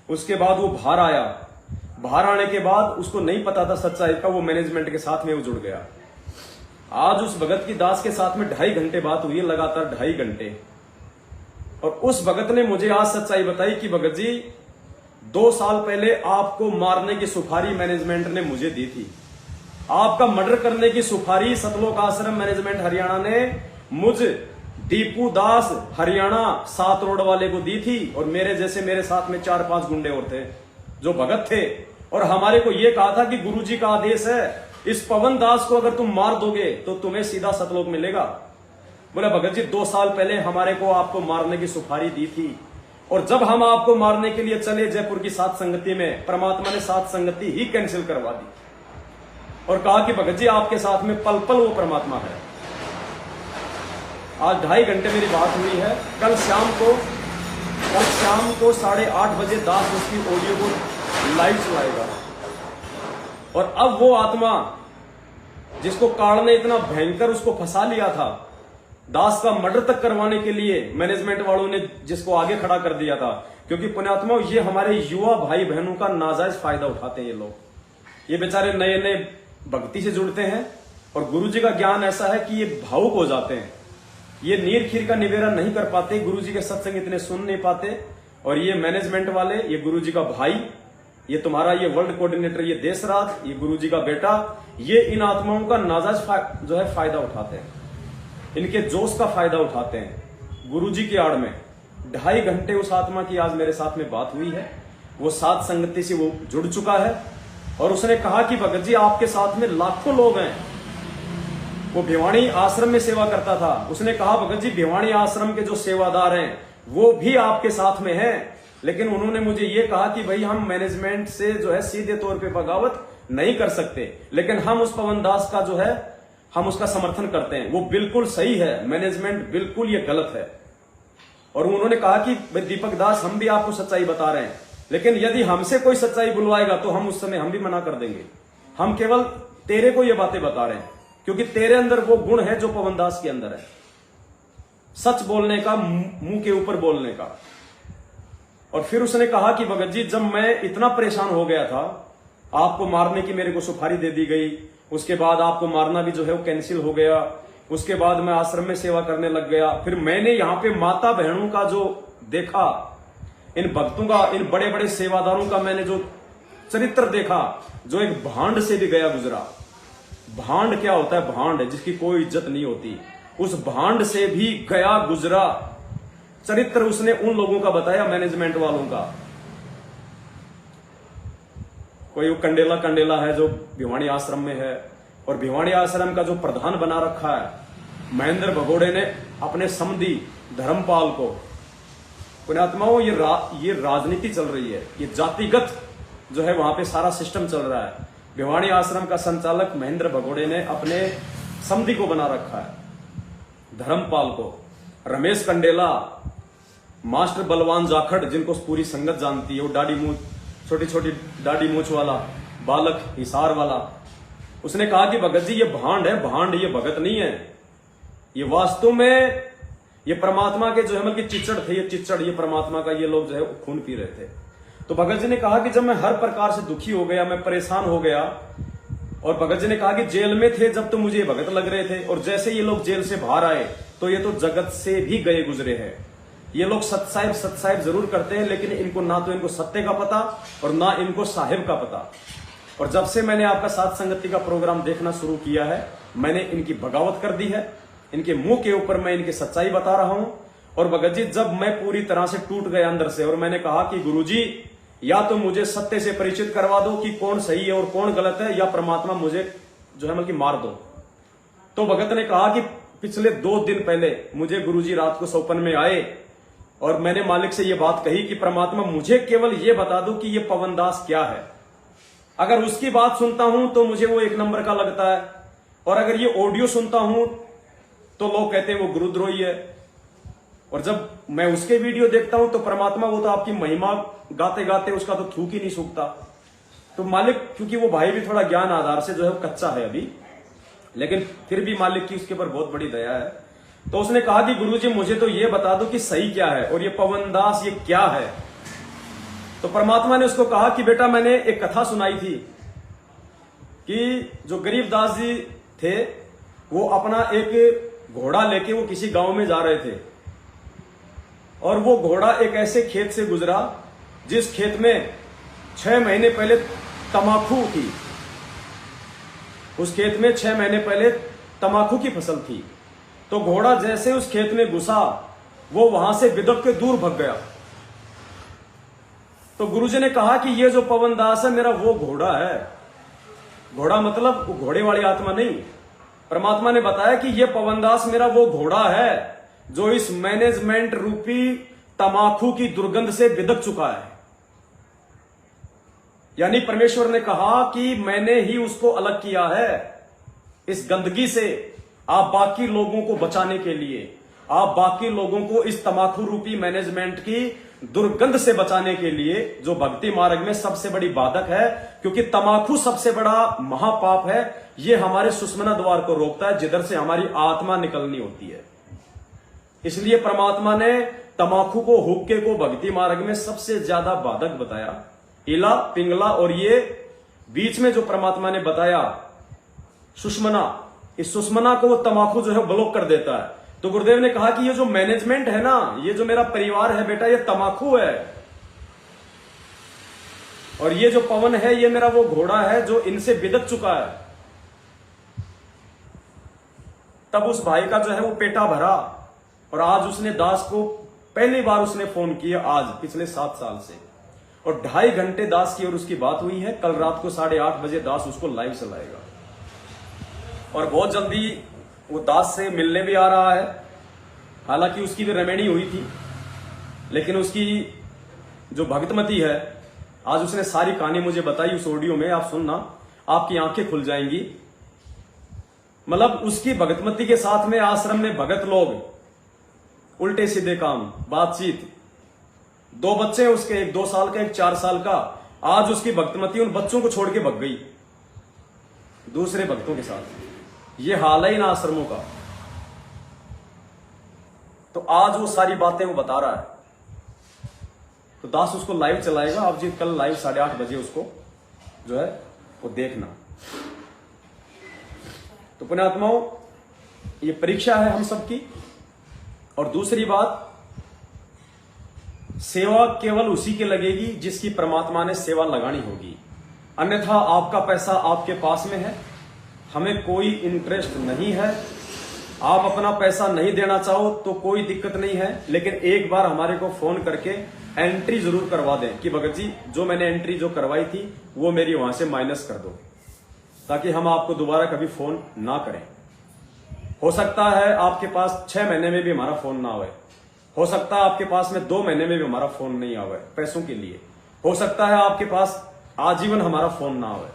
उसके बाद वो बाहर आया। बाहर आने के बाद उसको नहीं पता था सच्चाई का, वो मैनेजमेंट के साथ में वो जुड़ गया। आज उस भगत की दास के साथ में 2.5 घंटे बात हुई है, लगातार 2.5 घंटे। और उस भगत ने मुझे आज सच्चाई बताई कि भगत जी 2 साल पहले आपको मारने की सुपारी मैनेजमेंट ने मुझे दी थी। आपका मर्डर करने की सुपारी सतलोक आश्रम मैनेजमेंट हरियाणा ने मुझ दीपू दास हरियाणा 7 रोड वाले को दी थी। और मेरे जैसे मेरे साथ में 4-5 गुंडे और थे जो भगत थे, और हमारे को यह कहा था कि गुरुजी का आदेश है, इस पवन दास को अगर तुम मार दोगे तो तुम्हें सीधा सतलोक मिलेगा। बोला भगत जी 2 साल पहले हमारे को आपको मारने की सुपारी दी थी, और जब हम आपको मारने के लिए चले जयपुर की सात संगति में, परमात्मा ने सात संगति ही कैंसिल करवा दी और कहा कि भगत जी आपके साथ में पल पल वो परमात्मा है। आज 2.5 घंटे मेरी बात हुई है। कल शाम को 8:30 बजे दास उसकी ऑडियो को लाइव चलाएगा। और अब वो आत्मा जिसको काल ने इतना भयंकर उसको फंसा लिया था, दास का मर्डर तक करवाने के लिए मैनेजमेंट वालों ने जिसको आगे खड़ा कर दिया था, क्योंकि पुण्यात्मा ये हमारे युवा भाई बहनों का नाजायज फायदा उठाते हैं ये लोग। ये बेचारे नए नए भक्ति से जुड़ते हैं और गुरुजी का ज्ञान ऐसा है कि ये भावुक हो जाते हैं। ये नीर खीर का निवेदन नहीं कर पाते, गुरुजी के सत्संग इतने सुन नहीं पाते। और ये मैनेजमेंट वाले, ये गुरुजी का भाई, ये तुम्हारा ये वर्ल्ड कोऑर्डिनेटर, ये देशराज, ये गुरुजी का बेटा, ये इन आत्माओं का नाजायज जो है फायदा उठाते हैं, इनके जोश का फायदा उठाते हैं। गुरुजी की आड़ में 2.5 घंटे उस आत्मा की आज मेरे साथ में बात हुई है। वो सात संगति से वो जुड़ चुका है और उसने कहा कि भगत जी आपके साथ में लाखों लोग हैं। वो भिवानी आश्रम में सेवा करता था। उसने कहा भगत जी भिवानी आश्रम के जो सेवादार हैं वो भी आपके साथ में हैं, लेकिन उन्होंने मुझे ये कहा कि भाई हम मैनेजमेंट से जो है सीधे तौर पे बगावत नहीं कर सकते, लेकिन हम उस पवन दास का जो है हम उसका समर्थन करते हैं। वो बिल्कुल सही है, मैनेजमेंट बिल्कुल ये गलत है। और उन्होंने कहा कि दीपक दास हम भी आपको सच्चाई बता रहे हैं, लेकिन यदि हमसे कोई सच्चाई बुलवाएगा तो हम उस समय हम भी मना कर देंगे। हम केवल तेरे को ये बातें बता रहे हैं क्योंकि तेरे अंदर वो गुण है जो पवन दास के अंदर है, सच बोलने का, मुंह के ऊपर बोलने का। और फिर उसने कहा कि भगत जी जब मैं इतना परेशान हो गया था, आपको मारने की मेरे को सुपारी दे दी गई, उसके बाद आपको मारना भी जो है वो कैंसिल हो गया, उसके बाद मैं आश्रम में सेवा करने लग गया। फिर मैंने यहां पे माता बहनों का जो देखा, इन भक्तों का, इन बड़े बड़े सेवादारों का मैंने जो चरित्र देखा, जो एक भांड से भी गया गुजरा। भांड क्या होता है? भांड जिसकी कोई इज्जत नहीं होती, उस भांड से भी गया गुजरा चरित्र उसने उन लोगों का बताया, मैनेजमेंट वालों का। कोई वो कंडेला है जो भिवानी आश्रम में है, और भिवानी आश्रम का जो प्रधान बना रखा है महेंद्र भगोड़े ने अपने समधी धर्मपाल को। पुण्यात्माओं ये राजनीति चल रही है, ये जातिगत जो है वहां पे सारा सिस्टम चल रहा है। भिवानी आश्रम का संचालक महेंद्र भगोड़े ने अपने समधी को बना रखा है, धर्मपाल को। रमेश कंडेला, मास्टर बलवान जाखड़, जिनको पूरी संगत जानती है, वो दाढ़ी मूंछ, छोटी छोटी दाढ़ी मूंछ वाला बालक, हिसार वाला, उसने कहा कि भगत जी ये भांड है, भांड, ये भगत नहीं है, ये वास्तव में ये परमात्मा के जो है मतलब चिचड़ थे, ये चिचड़, ये परमात्मा का ये लोग जो है खून पी रहे थे। तो भगत जी ने कहा कि जब मैं हर प्रकार से दुखी हो गया, मैं परेशान हो गया, और भगत जी ने कहा कि जेल में थे जब तो मुझे ये भगत लग रहे थे, और जैसे ये लोग जेल से बाहर आए तो ये तो जगत से भी गए गुजरे हैं। ये लोग सत साहिब जरूर करते हैं, लेकिन इनको ना तो इनको सत्य का पता और ना इनको साहिब का पता। और जब से मैंने आपका सात संगति का प्रोग्राम देखना शुरू किया है, मैंने इनकी बगावत कर दी है, इनके मुंह के ऊपर मैं इनकी सच्चाई बता रहा हूं। और भगत जी जब मैं पूरी तरह से टूट गया अंदर से, और मैंने कहा कि गुरुजी या तो मुझे सत्य से परिचित करवा दो कि कौन सही है और कौन गलत है, या परमात्मा मुझे जो है मतलब मार दो। तो भगत ने कहा कि पिछले 2 दिन पहले मुझे गुरुजी रात को सपन में आए और मैंने मालिक से यह बात कही कि परमात्मा मुझे केवल यह बता दो कि यह पवन दास क्या है। अगर उसकी बात सुनता हूं तो मुझे वो 1 नंबर का लगता है, और अगर ये ऑडियो सुनता हूं तो लोग कहते हैं वो गुरुद्रोही है, और जब मैं उसके वीडियो देखता हूं तो परमात्मा वो तो आपकी महिमा गाते गाते उसका तो थूक ही नहीं सूखता। तो मालिक, क्योंकि वो भाई भी थोड़ा ज्ञान आधार से जो है कच्चा है अभी, लेकिन फिर भी मालिक की उसके ऊपर बहुत बड़ी दया है। तो उसने कहा कि गुरुजी मुझे तो ये बता दो कि सही क्या है, और ये पवन दास ये क्या है। तो परमात्मा ने उसको कहा कि बेटा मैंने एक कथा सुनाई थी कि जो गरीब दास जी थे वो अपना एक घोड़ा लेके वो किसी गांव में जा रहे थे और वो घोड़ा एक ऐसे खेत से गुजरा जिस खेत में 6 महीने पहले तमाकू थी। उस खेत में 6 महीने पहले तमाकू की फसल थी। तो घोड़ा जैसे उस खेत में घुसा वो वहां से बिदक के दूर भग गया। तो गुरुजी ने कहा कि ये जो पवन दास है मेरा वो घोड़ा है। घोड़ा मतलब वो घोड़े वाली आत्मा नहीं। परमात्मा ने बताया कि ये पवन दास मेरा वो घोड़ा है जो इस मैनेजमेंट रूपी तमाकू की दुर्गंध से बिदक चुका है। यानी परमेश्वर ने कहा कि मैंने ही उसको अलग किया है इस गंदगी से, आप बाकी लोगों को बचाने के लिए, आप बाकी लोगों को इस तमाकू रूपी मैनेजमेंट की दुर्गंध से बचाने के लिए, जो भक्ति मार्ग में सबसे बड़ी बाधक है। क्योंकि तमाकू सबसे बड़ा महापाप है। यह हमारे सुषुम्ना द्वार को रोकता है जिधर से हमारी आत्मा निकलनी होती है। इसलिए परमात्मा ने तमाकू को, हुक्के को भक्ति मार्ग में सबसे ज्यादा बाधक बताया। इला, पिंगला और ये बीच में जो परमात्मा ने बताया सुषुम्ना, इस सुषुम्ना को वो तमाकू जो है ब्लॉक कर देता है। तो गुरुदेव ने कहा कि ये जो मैनेजमेंट है ना, ये जो मेरा परिवार है बेटा, ये तमाकू है। और ये जो पवन है ये मेरा वो घोड़ा है जो इनसे बिदक चुका है। तब उस भाई का जो है वो पेटा भरा और आज उसने दास को पहली बार उसने फोन किया, आज पिछले 7 साल से, और 2.5 घंटे दास की और उसकी बात हुई है। कल रात को 8:30 बजे दास उसको लाइव चलाएगा और बहुत जल्दी वो दास से मिलने भी आ रहा है। हालांकि उसकी भी रेमेडी हुई थी, लेकिन उसकी जो भगतमती है, आज उसने सारी कहानी मुझे बताई उस ऑडियो में, आप सुनना, आपकी आंखें खुल जाएंगी। मतलब उसकी भगतमती के साथ में आश्रम में भगत लोग उल्टे सीधे काम, बातचीत, 2 बच्चे हैं उसके, एक 2 साल का, एक 4 साल का। आज उसकी भगतमती उन बच्चों को छोड़ के भग गई दूसरे भक्तों के साथ। ये हाल है इन आश्रमों का। तो आज वो सारी बातें वो बता रहा है। तो दास उसको लाइव चलाएगा, आप जी कल लाइव 8:30 बजे उसको जो है वो देखना। तो पुण्यात्माओं, ये परीक्षा है हम सबकी। और दूसरी बात, सेवा केवल उसी के लगेगी जिसकी परमात्मा ने सेवा लगानी होगी। अन्यथा आपका पैसा आपके पास में है, हमें कोई इंटरेस्ट नहीं है। आप अपना पैसा नहीं देना चाहो तो कोई दिक्कत नहीं है, लेकिन एक बार हमारे को फोन करके एंट्री जरूर करवा दें कि भगत जी जो मैंने एंट्री जो करवाई थी वो मेरी वहां से माइनस कर दो, ताकि हम आपको दोबारा कभी फोन ना करें। हो सकता है आपके पास 6 महीने में भी हमारा फोन ना आवे, हो सकता है आपके पास में 2 महीने में भी हमारा फोन नहीं आवे पैसों के लिए, हो सकता है आपके पास आजीवन हमारा फोन ना आवे,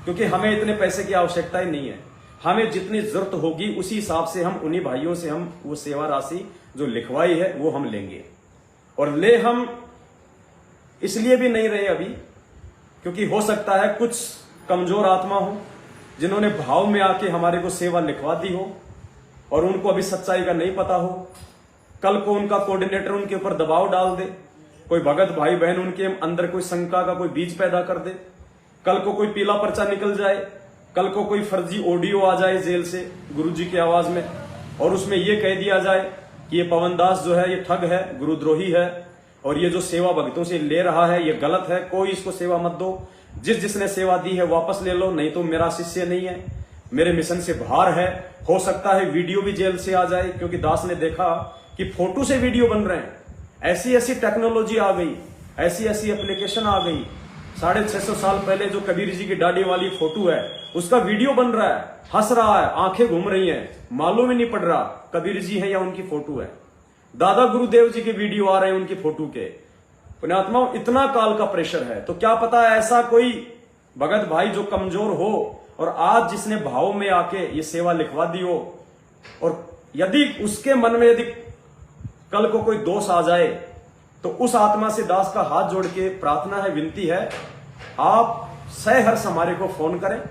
क्योंकि हमें इतने पैसे की आवश्यकता ही नहीं है। हमें जितनी जरूरत होगी उसी हिसाब से हम उन्हीं भाइयों से हम वो सेवा राशि जो लिखवाई है वो हम लेंगे। और ले हम इसलिए भी नहीं रहे अभी, क्योंकि हो सकता है कुछ कमजोर आत्मा हो जिन्होंने भाव में आके हमारे को सेवा लिखवा दी हो और उनको अभी सच्चाई का नहीं पता हो। कल को उनका कोऑर्डिनेटर उनके ऊपर दबाव डाल दे, कोई भगत भाई बहन उनके अंदर कोई शंका का कोई बीज पैदा कर दे, कल को कोई पीला पर्चा निकल जाए, कल को कोई फर्जी ऑडियो आ जाए जेल से गुरुजी की आवाज में और उसमें यह कह दिया जाए कि ये पवन दास जो है ये ठग है, गुरुद्रोही है और ये जो सेवा भक्तों से ले रहा है ये गलत है, कोई इसको सेवा मत दो, जिसने सेवा दी है वापस ले लो, नहीं तो मेरा शिष्य नहीं है, मेरे मिशन से बाहर है। हो सकता है वीडियो भी जेल से आ जाए, क्योंकि दास ने देखा कि फोटो से वीडियो बन रहे हैं। ऐसी ऐसी टेक्नोलॉजी आ गई, ऐसी ऐसी एप्लीकेशन आ गई। 650 साल पहले जो कबीर जी की दाढ़ी वाली फोटो है उसका वीडियो बन रहा है, हंस रहा है, आंखें घूम रही हैं, मालूम ही नहीं पड़ रहा कबीर जी है या उनकी फोटो है। दादा गुरुदेव जी के वीडियो आ रहे हैं उनकी फोटो के। पुण्यात्माओं, इतना काल का प्रेशर है, तो क्या पता ऐसा कोई भगत भाई जो कमजोर हो और आज जिसने भाव में आके ये सेवा लिखवा दी हो, और यदि उसके मन में यदि कल को कोई दोष आ जाए तो उस आत्मा से दास का हाथ जोड़ के प्रार्थना है, विनती है, आप सहर्ष हमारे को फोन करें,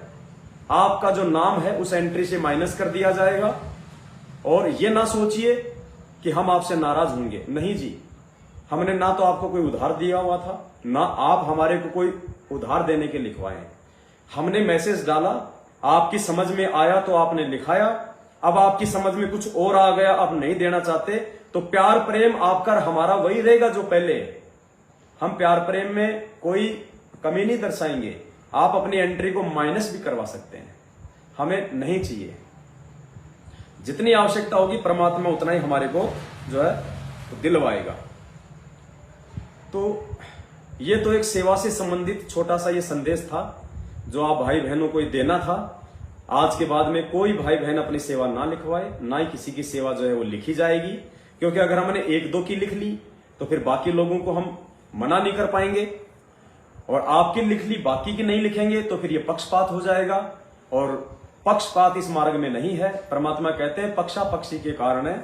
आपका जो नाम है उस एंट्री से माइनस कर दिया जाएगा। और ये ना सोचिए कि हम आपसे नाराज होंगे, नहीं जी, हमने ना तो आपको कोई उधार दिया हुआ था, ना आप हमारे को कोई उधार देने के लिखवाए। हमने मैसेज डाला, आपकी समझ में आया तो आपने लिखाया, अब आपकी समझ में कुछ और आ गया, अब नहीं देना चाहते, तो प्यार प्रेम आपका हमारा वही रहेगा जो पहले। हम प्यार प्रेम में कोई कमी नहीं दर्शाएंगे। आप अपनी एंट्री को माइनस भी करवा सकते हैं, हमें नहीं चाहिए। जितनी आवश्यकता होगी परमात्मा उतना ही हमारे को जो है दिलवाएगा। तो ये तो एक सेवा से संबंधित छोटा सा ये संदेश था जो आप भाई बहनों को देना था। आज के बाद में कोई भाई बहन अपनी सेवा ना लिखवाए, ना ही किसी की सेवा जो है वो लिखी जाएगी, क्योंकि अगर हमने एक दो की लिख ली तो फिर बाकी लोगों को हम मना नहीं कर पाएंगे, और आपकी लिख ली बाकी की नहीं लिखेंगे तो फिर ये पक्षपात हो जाएगा, और पक्षपात इस मार्ग में नहीं है। परमात्मा कहते हैं पक्षा पक्षी के कारण है,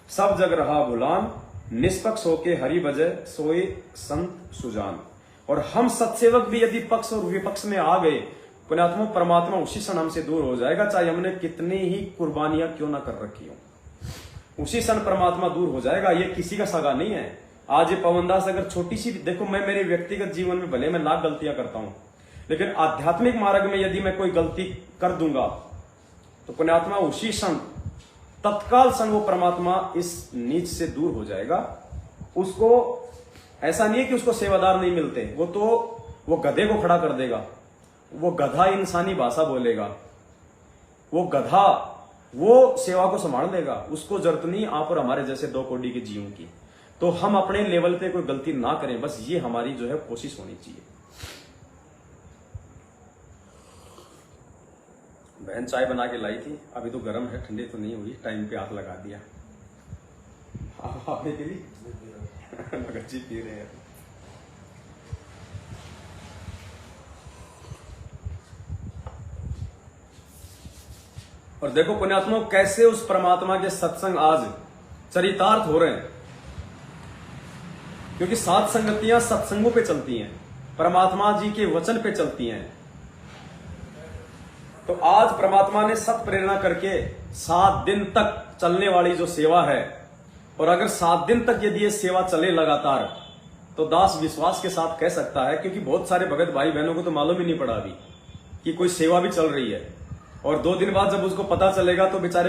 सब जग रहा गुलाम, निष्पक्ष होके हरि भजय सोए संत सुजान। और हम सत्सेवक भी यदि पक्ष और विपक्ष में आ गए, पुण्यात्मा परमात्मा उसी क्षण हमसे दूर हो जाएगा, चाहे हमने कितनी ही कुर्बानियां क्यों ना कर रखी हो, उसी क्षण परमात्मा दूर हो जाएगा। ये किसी का सगा नहीं है। आज ये पवनदास अगर छोटी सी, देखो मैं मेरे व्यक्तिगत जीवन में भले मैं लाख गलतियां करता हूं, लेकिन आध्यात्मिक मार्ग में यदि मैं कोई गलती कर दूंगा तो पुण्यात्मा उसी क्षण तत्काल क्षण वो परमात्मा इस नीच से दूर हो जाएगा। उसको ऐसा नहीं है कि उसको सेवादार नहीं मिलते, वो गधे को खड़ा कर देगा, वो गधा इंसानी भाषा बोलेगा, वो गधा वो सेवा को संभाल देगा, उसको जरूरत नहीं आप और हमारे जैसे 2 कौड़ी के जीवों की। तो हम अपने लेवल पे कोई गलती ना करें, बस ये हमारी जो है कोशिश होनी चाहिए। बहन चाय बना के लाई थी, अभी तो गर्म है, ठंडी तो नहीं हुई, टाइम पे हाथ लगा दिया। आपने पी ली? भगत जी पी रहे हैं। और देखो पुण्यात्मा कैसे उस परमात्मा के सत्संग आज चरितार्थ हो रहे हैं, क्योंकि 7 संगतियां सत्संगों पे चलती हैं, परमात्मा जी के वचन पे चलती हैं। तो आज परमात्मा ने सत प्रेरणा करके 7 दिन तक चलने वाली जो सेवा है, और अगर 7 दिन तक यदि ये सेवा चले लगातार, तो दास विश्वास के साथ कह सकता है, क्योंकि बहुत सारे भगत भाई बहनों को तो मालूम ही नहीं पड़ा अभी कि कोई सेवा भी चल रही है, और 2 दिन बाद जब उसको पता चलेगा तो बेचारे